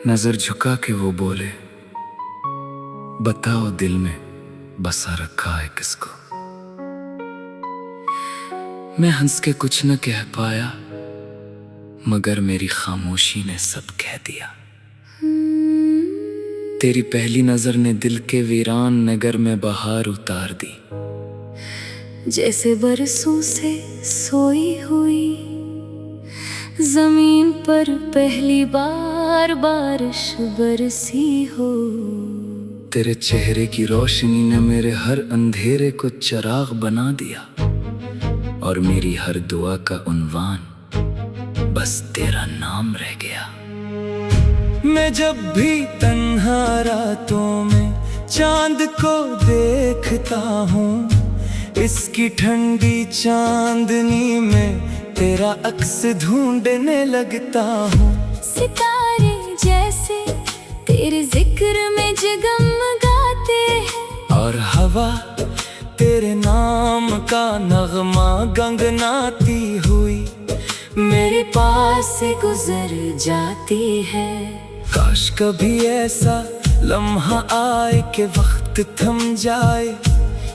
नजर झुका के वो बोले, बताओ दिल में बसा रखा है किसको। मैं हंस के कुछ न कह पाया, मगर मेरी खामोशी ने सब कह दिया। तेरी पहली नजर ने दिल के वीरान नगर में बहार उतार दी। जैसे बरसों से सोई हुई जमीन पर पहली बार बारिश बरसी हो। तेरे चेहरे की रोशनी ने मेरे हर अंधेरे को चिराग बना दिया, और मेरी हर दुआ का उन्वान बस तेरा नाम रह गया। मैं जब भी तन्हा रातों में चांद को देखता हूँ, इसकी ठंडी चांदनी में तेरा अक्स ढूंढने लगता हूँ। सितारे जैसे तेरे जिक्र में जगमगाते हैं, और हवा तेरे नाम का नगमा गंगनाती हुई मेरे पास से गुजर जाती है। काश कभी ऐसा लम्हा आए कि वक्त थम जाए,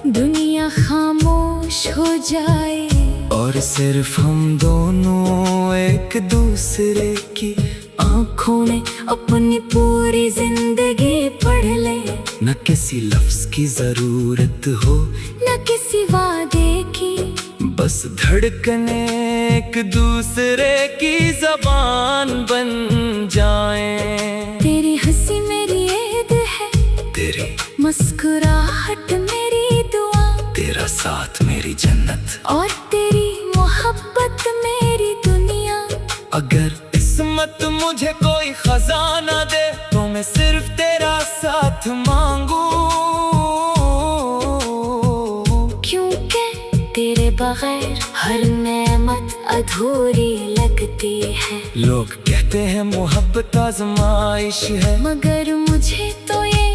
दुनिया खामोश हो जाए, और सिर्फ हम दोनों एक दूसरे की आँखों में अपनी पूरी जिंदगी पढ़ ले। न किसी लफ्ज की जरूरत हो, न किसी वादे की, बस धड़कने एक दूसरे की जबान बन जाएं। तेरी हंसी मेरी ईद है, तेरी मुस्कुराहट मेरी दुआ, तेरा साथ मेरी जन्नत, और तेरी मोहब्बत मेरी दुनिया। अगर किस्मत मुझे कोई खजाना दे तो मैं सिर्फ तेरा साथ मांगू, क्योंकि तेरे बगैर हर नेमत अधूरी लगती है। लोग कहते हैं मोहब्बत आजमाइश है, मगर मुझे तो ये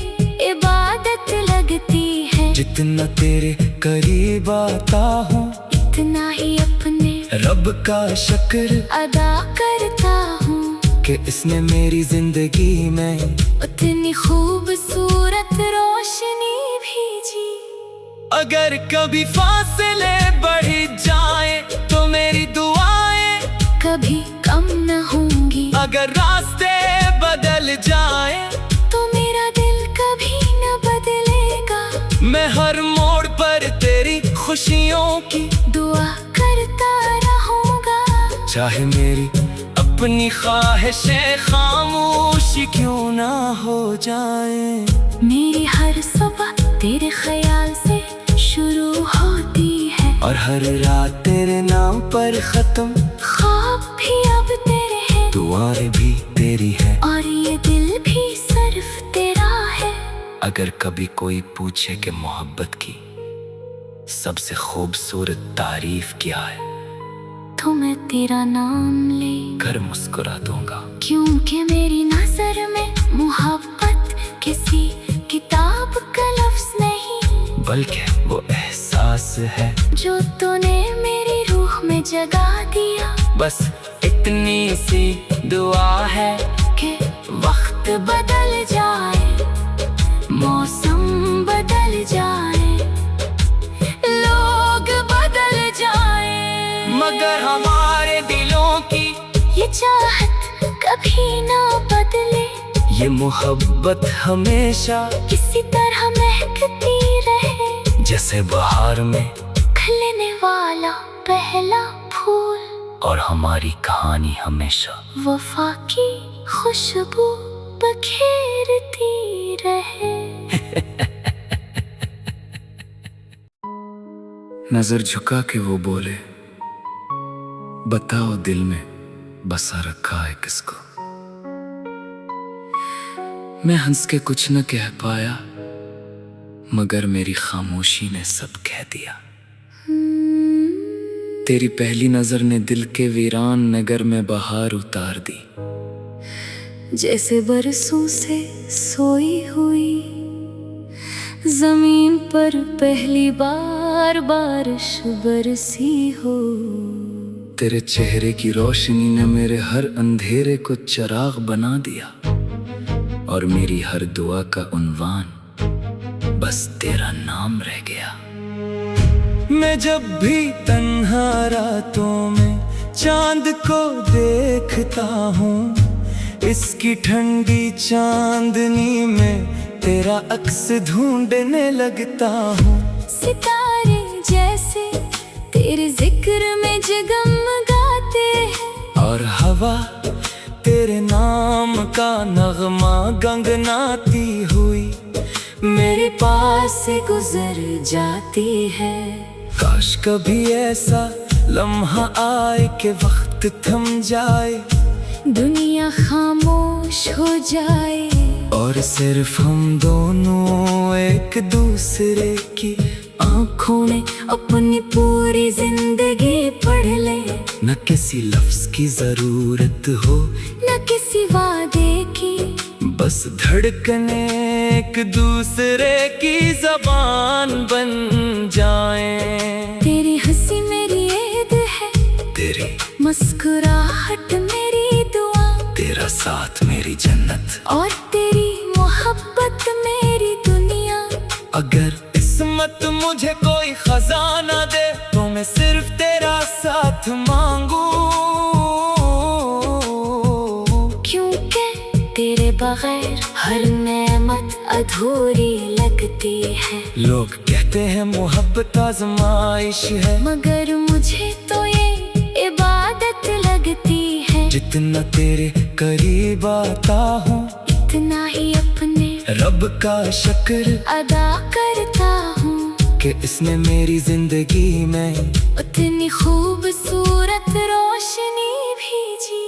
इबादत लगती है। जितना तेरे करीब आता हूँ, इतना ही अपने रब का शुक्र अदा करता हूँ कि इसने मेरी जिंदगी में उतनी खूबसूरत रोशनी भेजी। अगर कभी फासले बढ़ जाए तो मेरी दुआएं कभी कम न होंगी, अगर रास्ते बदल जाए तो मेरा दिल कभी न बदलेगा। मैं हर मोड़ पर तेरी खुशियों की दुआ करता रहूंगा, चाहे मेरी अपनी ख्वाहिशें खामोशी क्यों ना हो जाए। मेरी हर सुबह तेरे ख्याल से शुरू होती है, और हर रात तेरे नाम पर खत्म। ख्वाब भी अब तेरे हैं, दुआएं भी तेरी है, और ये दिल भी सिर्फ तेरा है। अगर कभी कोई पूछे कि मोहब्बत की सबसे खूबसूरत तारीफ क्या है, तो मैं तेरा नाम ले कर मुस्कुरा दूंगा। क्योंकि मेरी नजर में मोहब्बत किसी किताब का लफ्ज नहीं, बल्कि वो एहसास है जो तूने मेरी रूह में जगा दिया। बस इतनी सी दुआ है कि वक्त बदल जाए, मौसम बदल जाए, लोग बदल जाए, मगर हमारे दिलों की ये चाहत कभी ना बदले। ये मोहब्बत हमेशा किसी तरह महकती रहे, जैसे बहार में खिलने वाला पहला फूल, और हमारी कहानी हमेशा वफा की खुशबू बखेरती रहे। नजर झुका के वो बोले, बताओ दिल में बसा रखा है किसको। मैं हंस के कुछ न कह पाया, मगर मेरी खामोशी ने सब कह दिया। तेरी पहली नजर ने दिल के वीरान नगर में बहार उतार दी। जैसे बरसों से सोई हुई जमीन पर पहली बार बारिश बरसी हो। तेरे चेहरे की रोशनी ने मेरे हर अंधेरे को चिराग बना दिया, और मेरी हर दुआ का उन्वान बस तेरा नाम रह गया। मैं जब भी तन्हा रातों में चांद को देखता हूँ, इसकी ठंडी चांदनी में तेरा अक्स ढूंढने लगता हूँ। सितारे जैसे तेरे जिक्र में जगमगाते हैं, और हवा तेरे नाम का नगमा गंगनाती हुई मेरे पास से गुजर जाती है। काश कभी ऐसा लम्हा आए कि वक्त थम जाए, दुनिया खामोश हो जाए और सिर्फ हम दोनों एक दूसरे की आँखों में अपनी पूरी जिंदगी पढ़ ले। न किसी लफ्ज की जरूरत हो, न किसी वादे की, बस धड़कने एक दूसरे की जबान बन जाएं। तेरी हंसी मेरी ईद है, तेरी मुस्कुराहट मेरी दुआ, तेरा साथ मेरी जन्नत, और तेरी मोहब्बत मेरी दुनिया। अगर किस्मत मुझे कोई खजाना दे तो मैं सिर्फ तेरा साथ मांगू, क्योंकि तेरे बगैर हर नेमत अधूरी लगती है। लोग कहते हैं मोहब्बत आजमाइश है, मगर मुझे तो ये इबादत लगती है। जितना तेरे करीब आता हूँ, इतना ही अपने रब का शुक्र अदा करता हूँ कि इसने मेरी जिंदगी में उतनी खूबसूरत रोशनी भेजी।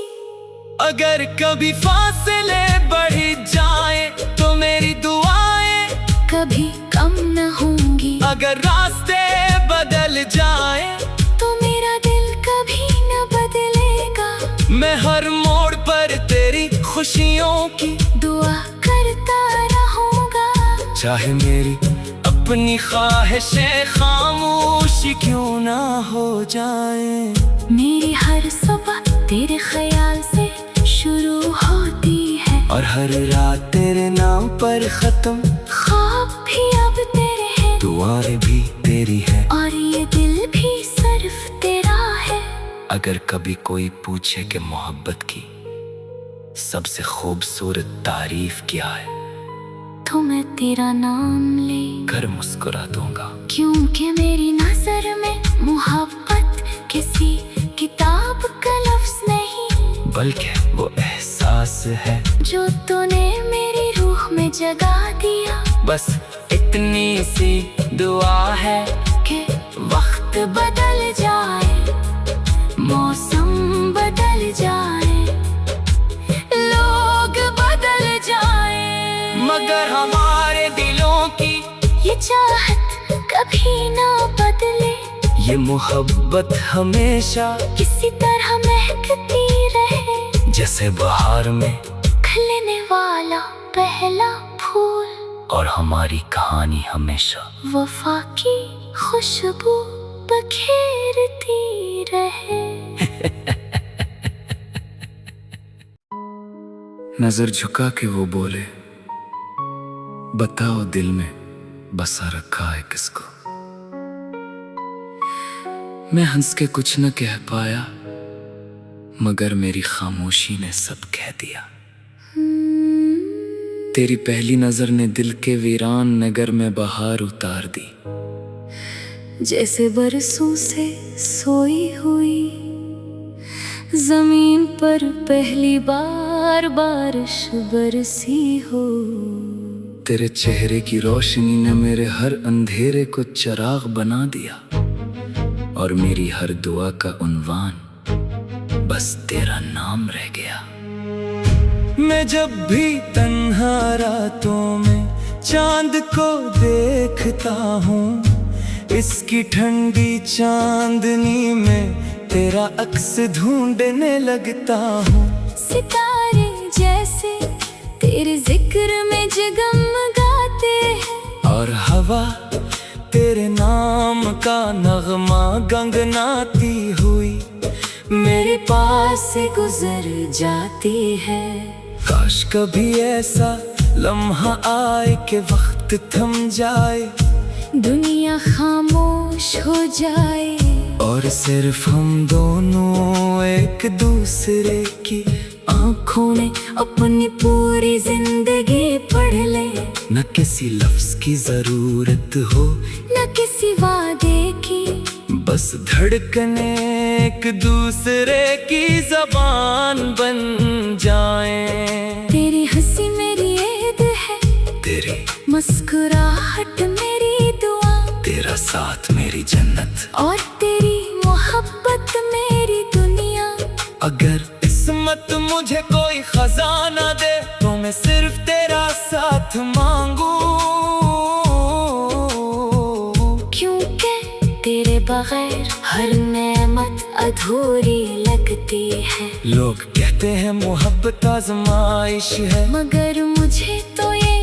अगर कभी फासले बढ़ जाए तो मेरी दुआएं कभी कम न होंगी, अगर रास्ते बदल जाए तो मेरा दिल कभी न बदलेगा। मैं हर मोड़ पर तेरी खुशियों की दुआ करता रहूंगा, चाहे मेरी अपनी ख्वाहिशें खामोशी क्यों ना हो जाए। मेरी हर सुबह तेरे ख्याल से शुरू होती है, और हर रात तेरे नाम पर खत्म, ख्वाब भी अब तेरे हैं, दुआएं भी तेरी है, और ये दिल भी सिर्फ तेरा है। अगर कभी कोई पूछे कि मोहब्बत की सबसे खूबसूरत तारीफ क्या है, तो मैं तेरा नाम ले कर मुस्कुरा दूंगा, क्योंकि मेरी नजर में मोहब्बत किसी किताब का लफ्ज नहीं, बल्कि वो एहसास है जो तूने मेरी रूह में जगा दिया। बस इतनी सी दुआ है कि वक्त बदल जाए, मौसम बदल जाए, लोग बदल जाए, मगर हमारे दिलों की ये चाहत कभी ना बदले। ये मोहब्बत हमेशा किसी तरह महकती रहे, जैसे बहार में खिलने वाला पहला फूल, और हमारी कहानी हमेशा वफा की खुशबू बखेरती रहे। नजर झुका के वो बोले, बताओ दिल में बसा रखा है किसको। मैं हंस के कुछ न कह पाया, मगर मेरी खामोशी ने सब कह दिया। तेरी पहली नजर ने दिल के वीरान नगर में बहार उतार दी, जैसे बरसों से सोई हुई जमीन पर पहली बार बारिश बरसी हो। तेरे चेहरे की रोशनी ने मेरे हर अंधेरे को चिराग बना दिया, और मेरी हर दुआ का उन्वान बस तेरा नाम रह गया। मैं जब भी तन्हा रातों में चांद को देखता हूँ, इसकी ठंडी चांदनी में तेरा अक्स ढूंढने लगता हूँ। सितारे जैसे तेरे जिक्र में जगमगाते हैं, और हवा तेरे नाम का नगमा गंगनाती हुई मेरे पास से गुजर जाती है। काश कभी ऐसा लम्हा आए कि वक्त थम जाए, दुनिया खामोश हो जाए और सिर्फ हम दोनों एक दूसरे की आँखों में अपनी पूरी जिंदगी पढ़ ले। न किसी लफ्ज की जरूरत हो, न किसी वादे की, बस धड़कने एक दूसरे की जबान बन जाएं। तेरी हंसी मेरी ईद है, तेरी मुस्कुराहट मेरी दुआ, तेरा साथ मेरी जन्नत, और तेरी मोहब्बत मेरी दुनिया। अगर किस्मत मुझे कोई खजाना दे तो मैं सिर्फ तेरा साथ मांगू, क्योंकि तेरे बगैर हर नेमत अधूरी लगती है। लोग कहते हैं मोहब्बत आजमाइश है, मगर मुझे तो ये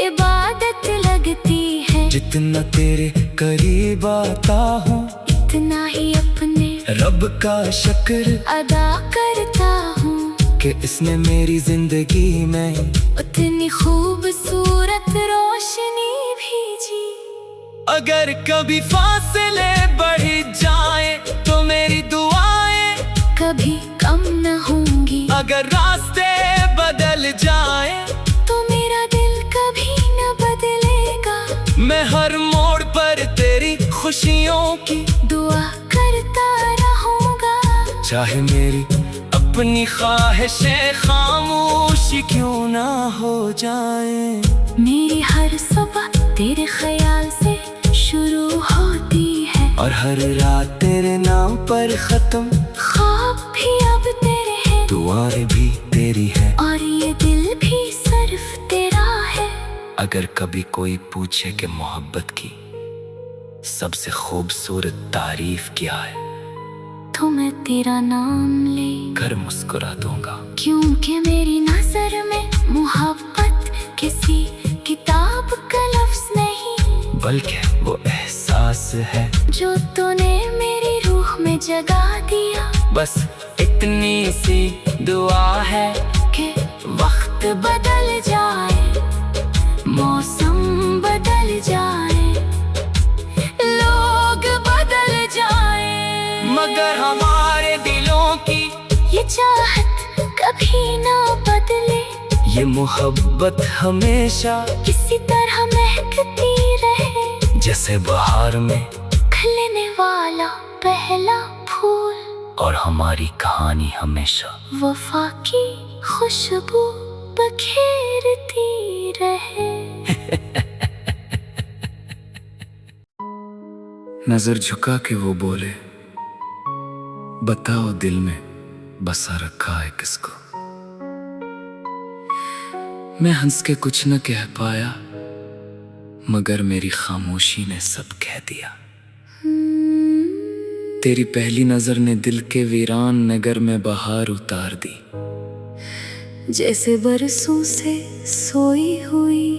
इबादत लगती है। जितना तेरे करीब आता हूँ इतना ही अपने रब का शुक्र अदा करता हूँ कि इसने मेरी जिंदगी में उतनी खूबसूरत रोशनी भेजी। अगर कभी फासले बढ़ जाए तो मेरी दुआएं कभी कम न होंगी, अगर रास्ते बदल जाए तो मेरा दिल कभी न बदलेगा। मैं हर मोड़ पर तेरी खुशियों की दुआ करता रहूंगा, चाहे मेरी अपनी ख्वाहिशें खामोशी क्यों ना हो जाए। मेरी हर सुबह तेरे ख्याल से शुरू होती है, और हर रात तेरे नाम पर खत्म, ख्वाब भी अब तेरे हैं, दुआएं भी तेरी है, और ये दिल भी सिर्फ तेरा है। अगर कभी कोई पूछे कि मोहब्बत की सबसे खूबसूरत तारीफ क्या है, तो मैं तेरा नाम ले कर मुस्कुरा दूंगा, क्योंकि मेरी नजर में मोहब्बत किसी किताब का लफ्ज नहीं, बल्कि वो एहसास है जो तूने मेरी रूह में जगा दिया। बस इतनी सी दुआ है कि वक्त बदल जाए, मौसम बदल जाए, लोग बदल जाए, मगर हमारे दिलों की ये चाहत कभी ना बदले। ये मोहब्बत हमेशा किसी तरह महकती रहे, जैसे बहार में खिलने वाला पहला फूल, और हमारी कहानी हमेशा वफा की खुशबू बखेरती रहे। नजर झुका के वो बोले, बताओ दिल में बसा रखा है किसको। मैं हंस के कुछ न कह पाया, मगर मेरी खामोशी ने सब कह दिया। तेरी पहली नजर ने दिल के वीरान नगर में बहार उतार दी, जैसे बरसों से सोई हुई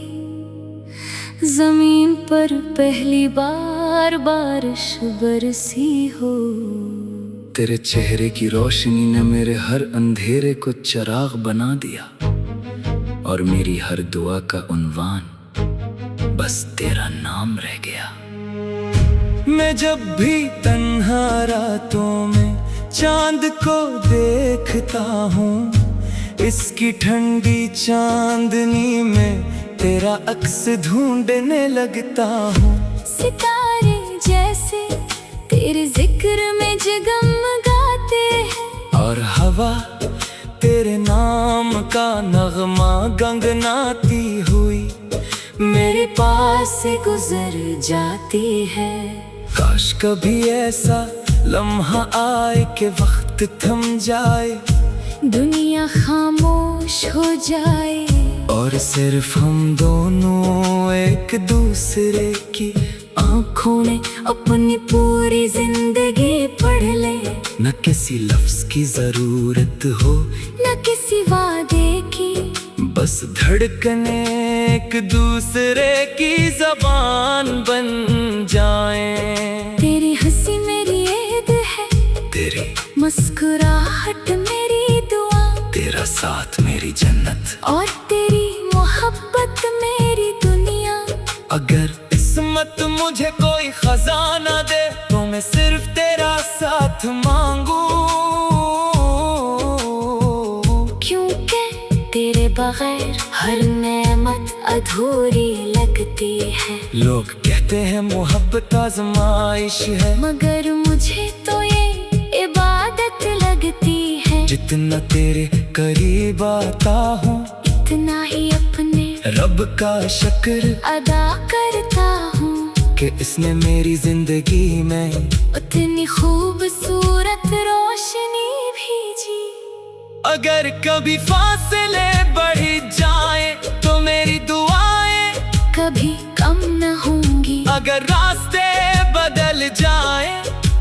जमीन पर पहली बार बारिश बरसी हो। तेरे चेहरे की रोशनी ने मेरे हर अंधेरे को चिराग बना दिया, और मेरी हर दुआ का उन्वान बस तेरा नाम रह गया। मैं जब भी तन्हा रातों में चांद को देखता हूँ, इसकी ठंडी चांदनी में तेरा अक्स ढूंढने लगता हूँ। सितारे जैसे तेरे जिक्र में जगमगाते हैं, और हवा तेरे नाम का नगमा गंगनाती हुई मेरे पास से गुजर जाती है। काश कभी ऐसा लम्हा आए कि वक्त थम जाए, दुनिया खामोश हो जाए, और सिर्फ हम दोनों एक दूसरे की आँखों में अपनी पूरी जिंदगी पढ़ ले। न किसी लफ्ज की जरूरत हो, न किसी वादे की, बस धड़कने एक दूसरे की जबान बन जाएं। तेरी हंसी मेरी ईद है, तेरी मुस्कुराहट मेरी दुआ, तेरा साथ मेरी जन्नत और तेरी मोहब्बत मेरी दुनिया। अगर किस्मत मुझे कोई खजाना दे तो मैं सिर्फ तेरा साथ मांगू, क्योंकि तेरे बगैर हर नेमत अधूरी लगती है। लोग कहते हैं मोहब्बत आजमाइश है, मगर मुझे तो ये इबादत लगती है। जितना तेरे करीब आता हूँ इतना ही अपने रब का शुक्र अदा करता हूँ कि इसने मेरी जिंदगी में उतनी खूबसूरत रोशनी भेजी। अगर कभी फासले बढ़ जाए तो मेरी दुआएं कभी कम न होंगी। अगर रास्ते बदल जाए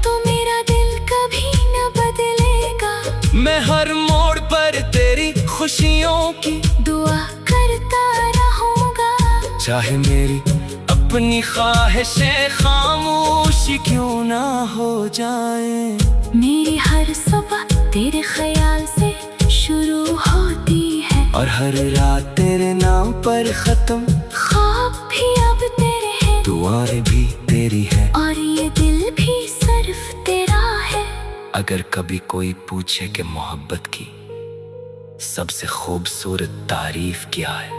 तो मेरा दिल कभी न बदलेगा। मैं हर मोड़ पर तेरी खुशियों की दुआ करता रहूंगा। चाहे मेरी अपनी ख्वाहिशें खामोशी क्यों ना हो जाए। मेरी हर सुबह तेरे ख्याल से शुरू होती है और हर रात तेरे नाम पर खत्म। ख्वाब भी अब तेरे हैं, दुआएं भी तेरी है और ये दिल भी सिर्फ तेरा है। अगर कभी कोई पूछे कि मोहब्बत की सबसे खूबसूरत तारीफ क्या है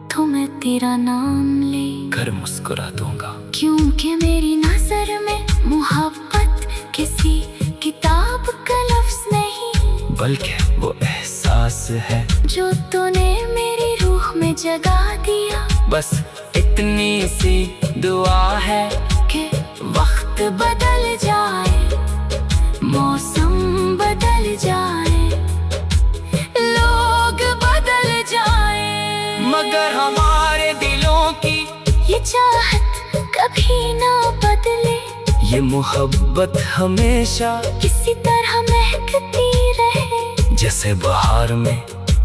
तो मैं तेरा नाम ले कर मुस्कुरा दूंगा, क्योंकि मेरी नजर में मोहब्बत किसी किताब का लफ्ज नहीं, बल्कि वो एहसास है जो तूने मेरी रूह में जगा दिया। बस इतनी सी दुआ है कि वक्त बदल जाए, मौसम बदल जाए, लोग बदल जाए, मगर हमारे दिलों की ये चाहत कभी ना बदले। ये मोहब्बत हमेशा इसी तरह महकती रहे, जैसे बहार में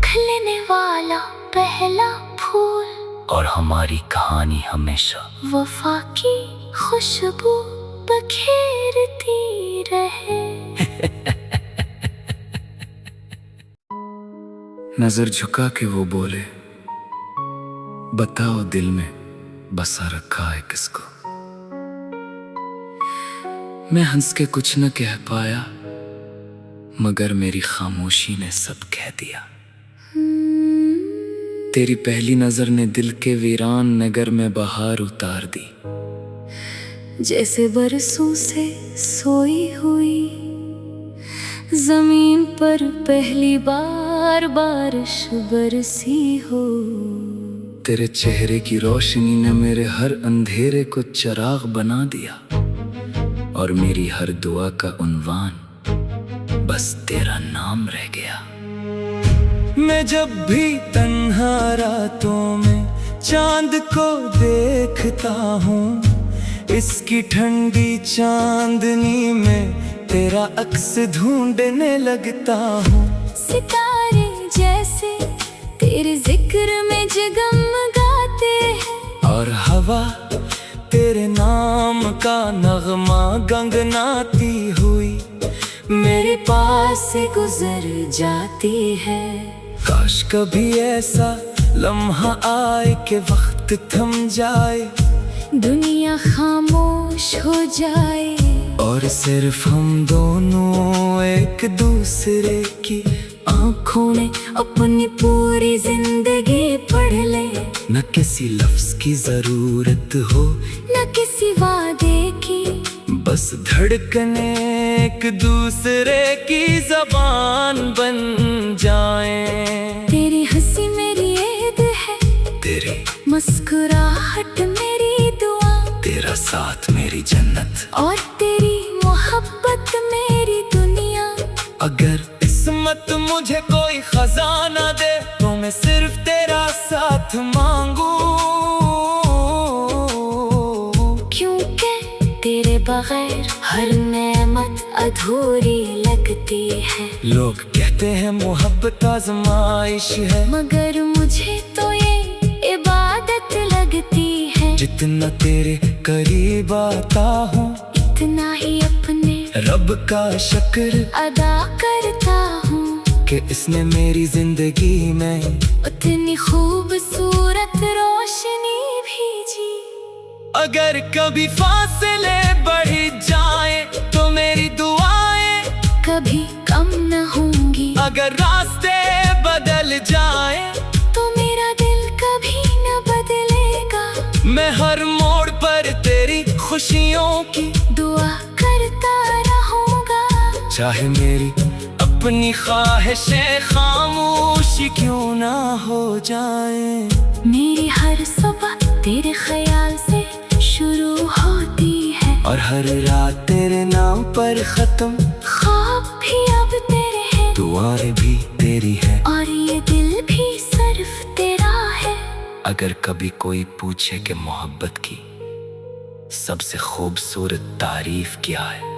खिलने वाला पहला फूल, और हमारी कहानी हमेशा वफा की खुशबू बखेरती रहे। नजर झुका के वो बोले, बताओ दिल में बसा रखा है किसको। मैं हंस के कुछ न कह पाया, मगर मेरी खामोशी ने सब कह दिया। तेरी पहली नजर ने दिल के वीरान नगर में बहार उतार दी। जैसे बरसों से सोई हुई जमीन पर पहली बार बारिश बरसी हो। तेरे चेहरे की रोशनी ने मेरे हर अंधेरे को चिराग बना दिया, और मेरी हर दुआ का उन्वान बस तेरा नाम रह गया। मैं जब भी तन्हा रातों में चांद को देखता हूँ, इसकी ठंडी चांदनी में तेरा अक्स ढूंढने लगता हूँ। सितारे जैसे तेरे जिक्र में जगमगाते हैं, और हवा तेरे नाम का नगमा गंगनाती हुई मेरे पास से गुजर जाती है। काश कभी ऐसा लम्हा आए कि वक्त थम जाए, दुनिया खामोश हो जाए, और सिर्फ हम दोनों एक दूसरे की आँखों में अपनी पूरी जिंदगी पढ़ ले। न किसी लफ्ज की जरूरत हो, न किसी वादे की, बस धड़कने एक दूसरे की जबान बन जाएं। तेरी हंसी मेरी ईद है, तेरी मुस्कुराहट मेरी दुआ, तेरा साथ मेरी जन्नत, और तेरी मोहब्बत मेरी दुनिया। अगर किस्मत मुझे कोई खजाना दे तो मैं सिर्फ तेरा साथ मांगू, क्योंकि तेरे बगैर हर नेमत अधूरी लगती है। लोग कहते हैं मोहब्बत आजमाइश है, मगर मुझे तो ये इबादत लगती है। जितना तेरे करीब आता हूँ इतना ही अपने रब का शुक्र अदा करता हूँ कि इसने मेरी जिंदगी में उतनी खूबसूरत रोशनी भेजी। अगर कभी फासले बढ़ जाए तो मेरी दुआएं कभी कम न होंगी। अगर रास्ते बदल जाए तो मेरा दिल कभी न बदलेगा। मैं हर मोड़ पर तेरी खुशियों की दुआ करता रहूंगा। चाहे मेरी अपनी ख्वाहिशें खामोशी क्यों ना हो जाए। मेरी हर सुबह तेरे ख्याल से शुरू होती है और हर रात तेरे नाम पर खत्म। ख्वाब भी अब तेरे हैं, दुआएं भी तेरी है और ये दिल भी सिर्फ तेरा है। अगर कभी कोई पूछे कि मोहब्बत की सबसे खूबसूरत तारीफ क्या है,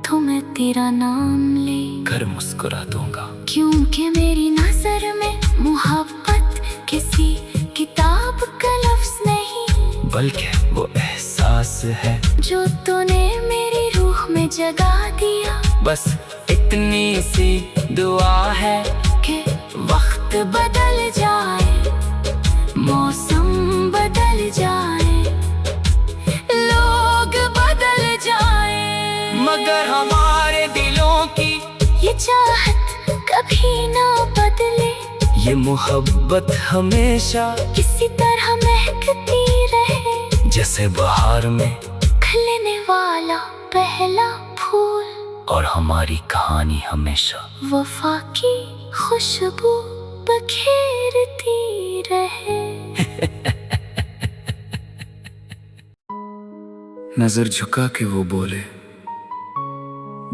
तो मैं तेरा नाम ले कर मुस्कुरा दूंगा। क्योंकि मेरी नजर में मोहब्बत किसी किताब का लफ्ज नहीं, बल्कि वो एहसास है जो तूने मेरी रूह में जगा दिया। बस इतनी सी दुआ है कि वक्त बदल जाए, मौसम बदल जाए, लोग बदल जाए, मगर हमारे दिलों की ये चाहत कभी ना बदले। ये मोहब्बत हमेशा किसी तरह महकती रहे, जैसे बहार में खिलने वाला पहला फूल। और हमारी कहानी हमेशा वफा की खुशबू बखेरती रहे। नजर झुका के वो बोले,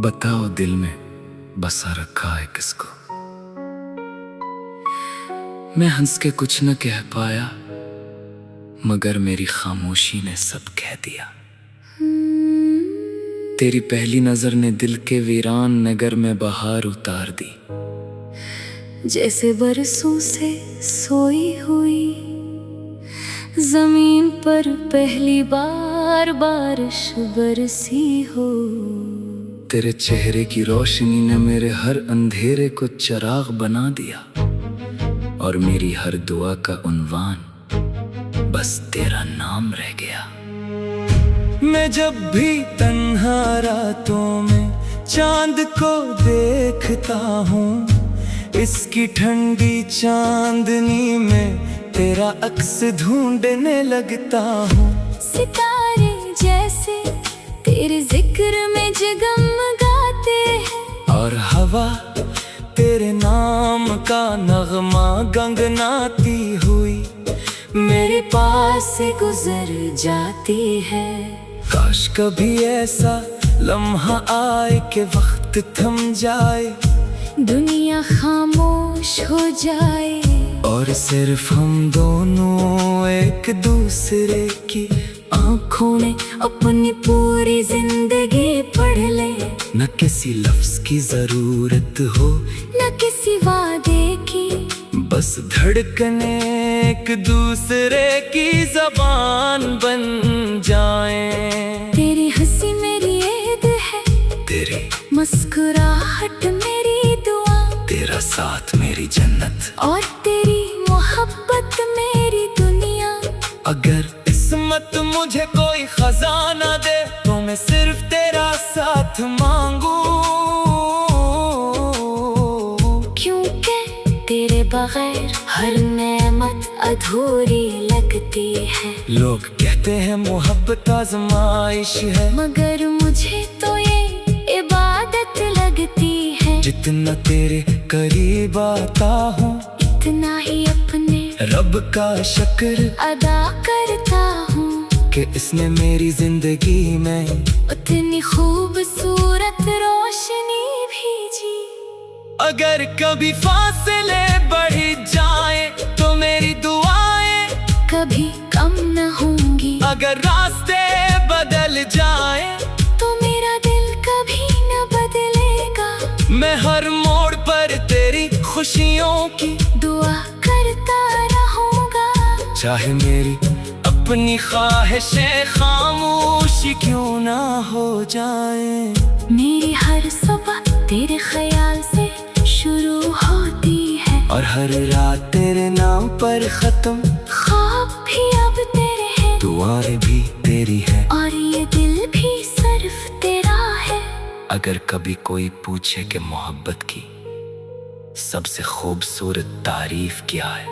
बताओ दिल में बसा रखा है किसको। मैं हंस के कुछ न कह पाया, मगर मेरी खामोशी ने सब कह दिया। तेरी पहली नजर ने दिल के वीरान नगर में बहार उतार दी। जैसे बरसों से सोई हुई जमीन पर पहली बार बारिश बरसी हो। तेरे चेहरे की रोशनी ने मेरे हर अंधेरे को चिराग बना दिया, और मेरी हर दुआ का उन्वान बस तेरा नाम रह गया। मैं जब भी तन्हा रातों में चांद को देखता हूँ, इसकी ठंडी चांदनी में तेरा अक्स ढूंढने लगता हूँ। सितारे जैसे तेरे जिक्र में जगमगाते हैं, और हवा तेरे नाम का नगमा गंगनाती हुई मेरे पास से गुजर जाती है। काश कभी ऐसा लम्हा आए कि वक्त थम जाए, दुनिया खामोश हो जाए, और सिर्फ हम दोनों एक दूसरे की आँखों में अपनी पूरी जिंदगी पढ़ ले। न किसी लफ्ज की जरूरत हो, न किसी वादे की, बस धड़कने एक दूसरे की जबान बन जाएं। तेरी हंसी मेरी ईद है, तेरी मुस्कुराहट मेरी दुआ, तेरा साथ मेरी जन्नत, और तेरी मोहब्बत मेरी दुनिया। अगर किस्मत मुझे कोई खजाना दे तो मैं सिर्फ तेरा साथ मांगू, क्योंकि तेरे बगैर हर नेमत अधूरी लगती है। लोग कहते हैं मोहब्बत आजमाइश है, मगर मुझे तो ये इबादत लगती है। जितना तेरे करीब आता हूँ, इतना ही अपने रब का शुक्र अदा करता हूँ कि इसने मेरी जिंदगी में उतनी खूबसूरत रोशनी भेजी। अगर कभी फासले बढ़ जाए तो मेरी दुआएं कभी कम न होंगी। अगर रास्ते बदल जाए तो मेरा दिल कभी न बदलेगा। मैं हर मोड़ पर तेरी खुशियों की दुआ करता रहूंगा। चाहे मेरी अपनी ख्वाहिशें खामोशी क्यों ना हो जाए। मेरी हर सुबह तेरे ख्याल से शुरू और हर रात तेरे नाम पर खत्म। ख्वाब भी अब तेरे हैं, दुआएं भी तेरी है, और ये दिल भी सिर्फ तेरा है। अगर कभी कोई पूछे कि मोहब्बत की सबसे खूबसूरत तारीफ क्या है,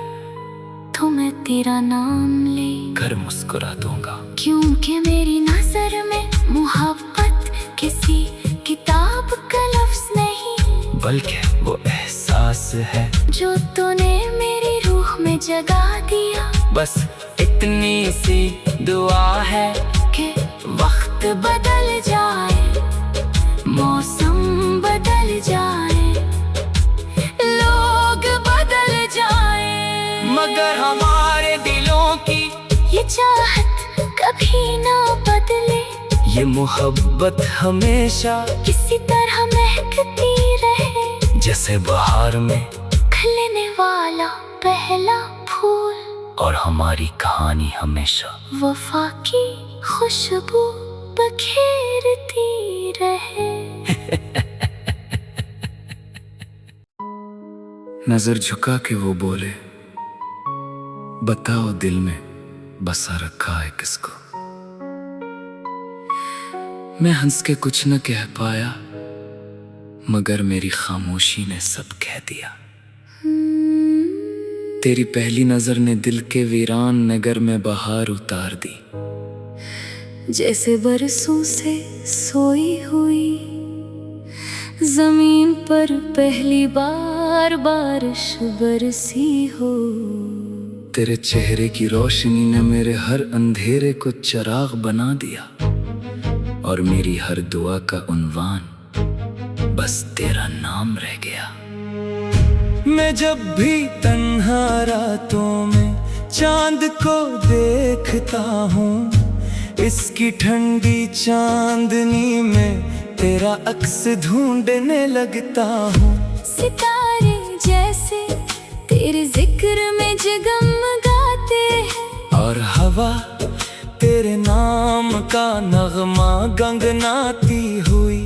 तो मैं तेरा नाम ले कर मुस्कुरा दूंगा। क्योंकि मेरी नजर में मोहब्बत किसी किताब का लफ्ज नहीं, बल्कि वो एहसास है जो तूने मेरी रूह में जगा दिया। बस इतनी सी दुआ है कि वक्त बदल जाए, मौसम बदल जाए, लोग बदल जाए, मगर हमारे दिलों की ये चाहत कभी ना बदले। ये मोहब्बत हमेशा किसी तरह महकती रहे, जैसे बहार में खिलने वाला पहला फूल, और हमारी कहानी हमेशा वफा की खुशबू बखेरती रहे। नजर झुका के वो बोले, बताओ दिल में बसा रखा है किसको। मैं हंस के कुछ न कह पाया, मगर मेरी खामोशी ने सब कह दिया। तेरी पहली नजर ने दिल के वीरान नगर में बहार उतार दी। जैसे बरसों से सोई हुई जमीन पर पहली बार बारिश बरसी हो। तेरे चेहरे की रोशनी ने मेरे हर अंधेरे को चिराग बना दिया, और मेरी हर दुआ का उन्वान बस तेरा नाम रह गया। मैं जब भी तन्हा रातों में चांद को देखता हूँ, इसकी ठंडी चांदनी में तेरा अक्स ढूंढने लगता हूँ। सितारे जैसे तेरे जिक्र में जगमगाते हैं, और हवा तेरे नाम का नगमा गंगनाती हुई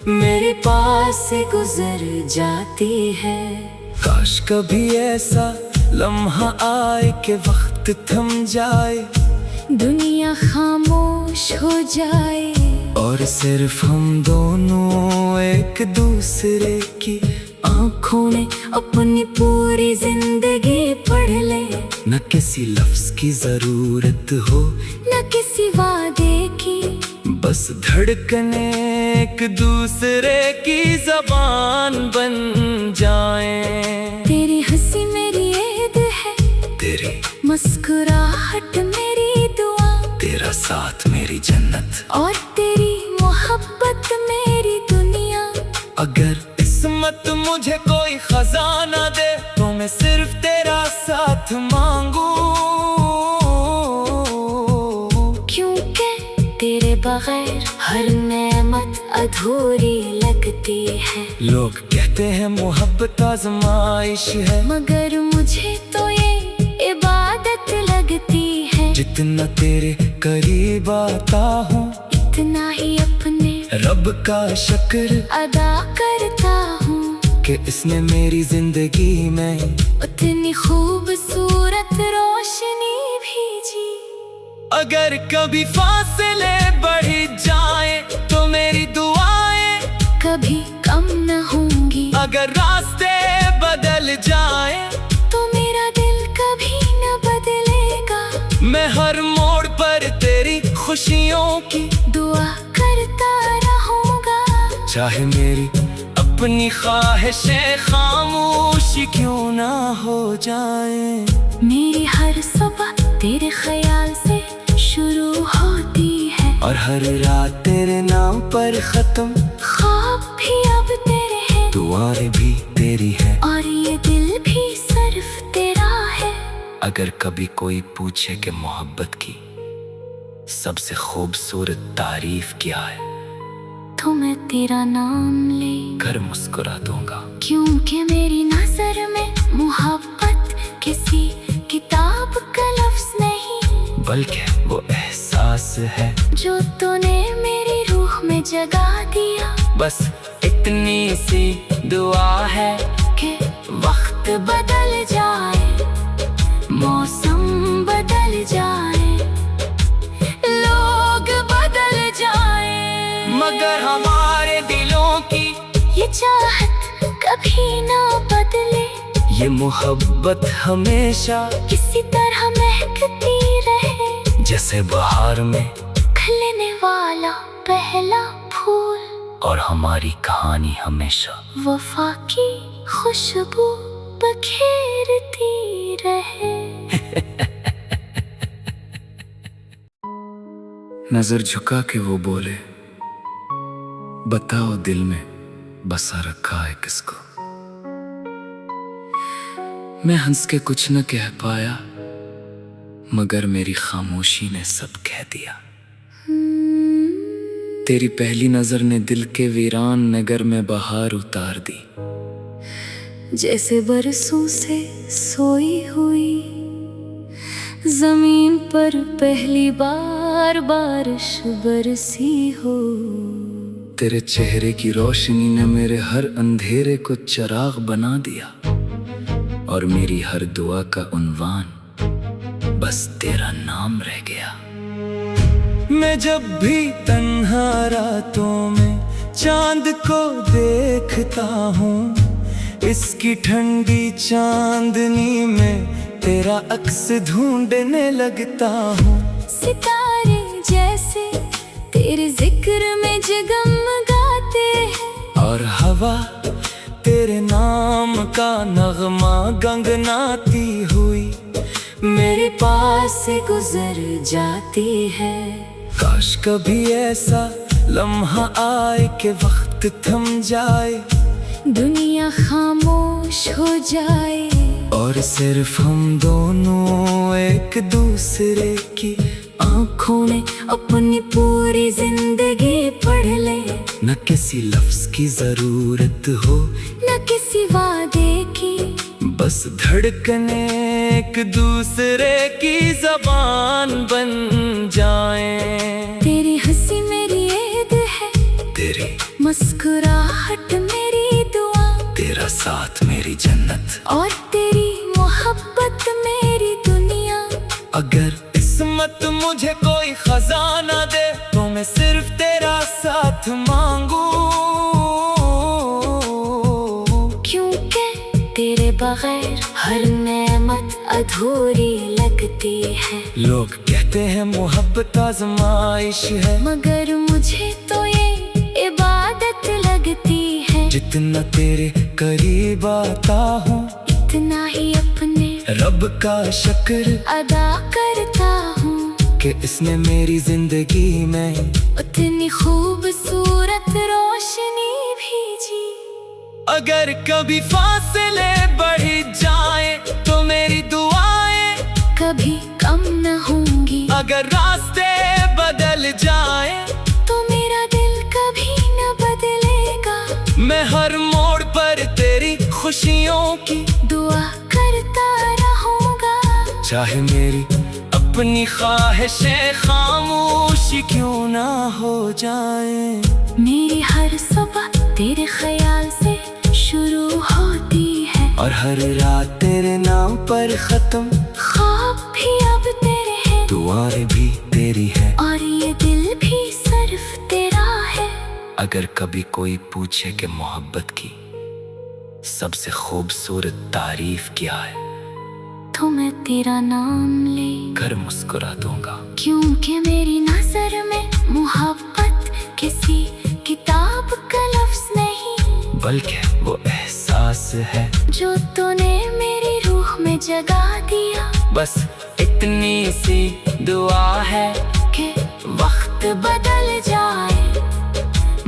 मेरे पास से गुजर जाती है। काश कभी ऐसा लम्हा आए कि वक्त थम जाए, दुनिया खामोश हो जाए, और सिर्फ हम दोनों एक दूसरे की आँखों में अपनी पूरी जिंदगी पढ़ ले। न किसी लफ्ज की जरूरत हो, न किसी वादे की, बस धड़कने एक दूसरे की जबान बन जाएं। तेरी हंसी मेरी ईद है, तेरी मुस्कुराहट मेरी दुआ, तेरा साथ मेरी जन्नत, और तेरी मोहब्बत मेरी दुनिया। अगर किस्मत मुझे कोई खजाना दे, तो मैं सिर्फ तेरा साथ मांगू। क्योंकि तेरे बगैर हर नेमत अधूरी लगती है। लोग कहते हैं मोहब्बत आजमाइश है, मगर मुझे तो ये इबादत लगती है। जितना तेरे करीब आता हूँ, इतना ही अपने रब का शुक्र अदा करता हूँ कि इसने मेरी जिंदगी में उतनी खूबसूरत रोशनी भेजी। अगर कभी फासले बढ़ जाए, तो मेरी दुआएं कभी कम न होंगी। अगर रास्ते बदल जाए, तो मेरा दिल कभी न बदलेगा। मैं हर मोड़ पर तेरी खुशियों की दुआ करता रहूंगा। चाहे मेरी अपनी ख्वाहिशें खामोशी क्यों ना हो जाए। मेरी हर सुबह तेरे ख्याल से शुरू होती है, और हर रात तेरे नाम पर खत्म। ख्वाब भी अब तेरे हैं, दुआएं भी तेरी है, और ये दिल भी सिर्फ तेरा है। अगर कभी कोई पूछे कि मोहब्बत की सबसे खूबसूरत तारीफ क्या है, तो मैं तेरा नाम ले कर मुस्कुरा दूंगा। क्योंकि मेरी नजर में मोहब्बत किसी किताब का लफ्ज नहीं, बल्कि वो एहसास है जो तूने मेरी रूह में जगा दिया। बस इतनी सी दुआ है कि वक्त बदल जाए, मौसम बदल जाए, लोग बदल जाए, मगर हमारे दिलों की ये चाहत कभी ना बदले, ये मोहब्बत हमेशा किसी तरह महकती रहे, जैसे बहार में खिलने वाला पहला फूल, और हमारी कहानी हमेशा वफा की खुशबू बखेरती रहे। नजर झुका के वो बोले, बताओ दिल में बसा रखा है किसको। मैं हंस के कुछ न कह पाया, मगर मेरी खामोशी ने सब कह दिया। तेरी पहली नजर ने दिल के वीरान नगर में बहार उतार दी, जैसे बरसों से सोई हुई जमीन पर पहली बार बारिश बरसी हो। तेरे चेहरे की रोशनी ने मेरे हर अंधेरे को चिराग बना दिया, और मेरी हर दुआ का उन्वान बस तेरा नाम रह गया। मैं जब भी तन्हा रातों में चांद को देखता हूँ, इसकी ठंडी चांदनी में तेरा अक्स ढूंढने लगता हूँ। सितारे जैसे तेरे जिक्र में जगमगाते हैं, और हवा तेरे नाम का नगमा गंगनाती हुई मेरे पास से गुजर जाती है। काश कभी ऐसा लम्हा आए कि वक्त थम जाए, दुनिया खामोश हो जाए, और सिर्फ हम दोनों एक दूसरे की आँखों में अपनी पूरी जिंदगी पढ़ ले। न किसी लफ्ज की जरूरत हो, न किसी वादे की, बस धड़कने एक दूसरे की जबान बन जाएं। तेरी हंसी मेरी ईद है, तेरी मुस्कुराहट मेरी दुआ, तेरा साथ मेरी जन्नत, और तेरी मोहब्बत मेरी दुनिया। अगर किस्मत मुझे कोई खजाना दे, तो मैं सिर्फ तेरा साथ मांगू, क्योंकि तेरे बगैर हर नेमत अधूरी लगती है। लोग कहते हैं मोहब्बत आजमाइश है, मगर मुझे तो ये इबादत लगती है। जितना तेरे करीब आता हूँ, इतना ही अपने रब का शुक्र अदा करता हूँ, कि इसने मेरी जिंदगी में उतनी खूबसूरत रोशनी भेजी। अगर कभी फासले बढ़ जाए, तो मेरी दुआएं कभी कम न होंगी। अगर रास्ते बदल जाए, तो मेरा दिल कभी न बदलेगा। मैं हर मोड़ पर तेरी खुशियों की दुआ करता रहूंगा, चाहे मेरी अपनी ख्वाहिशें खामोशी क्यों ना हो जाए। मेरी हर सुबह तेरे ख्याल से शुरू होती है, और हर रात तेरे नाम पर खत्म। ख्वाब भी अब तेरे हैं, दुआएं भी तेरी है, और ये दिल भी सिर्फ तेरा है। अगर कभी कोई पूछे कि मोहब्बत की सबसे खूबसूरत तारीफ क्या है, तो मैं तेरा नाम ले कर मुस्कुरा दूंगा। क्योंकि मेरी नजर में मोहब्बत किसी किताब का लफ्ज नहीं, बल्कि वो एहसास है जो तूने मेरी रूह में जगा दिया। बस इतनी सी दुआ है कि वक्त बदल जाए,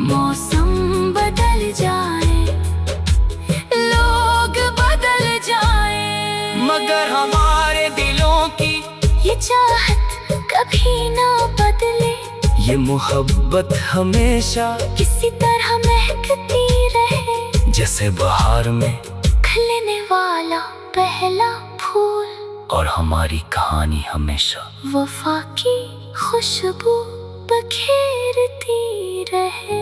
मौसम बदल जाए, लोग बदल जाए, मगर हमारे दिलों की ये चाहत कभी ना बदले, ये मोहब्बत हमेशा किसी तरह महकती रहे, जैसे बहार में खिलने वाला पहला फूल, और हमारी कहानी हमेशा वफा की खुशबू बखेरती रहे।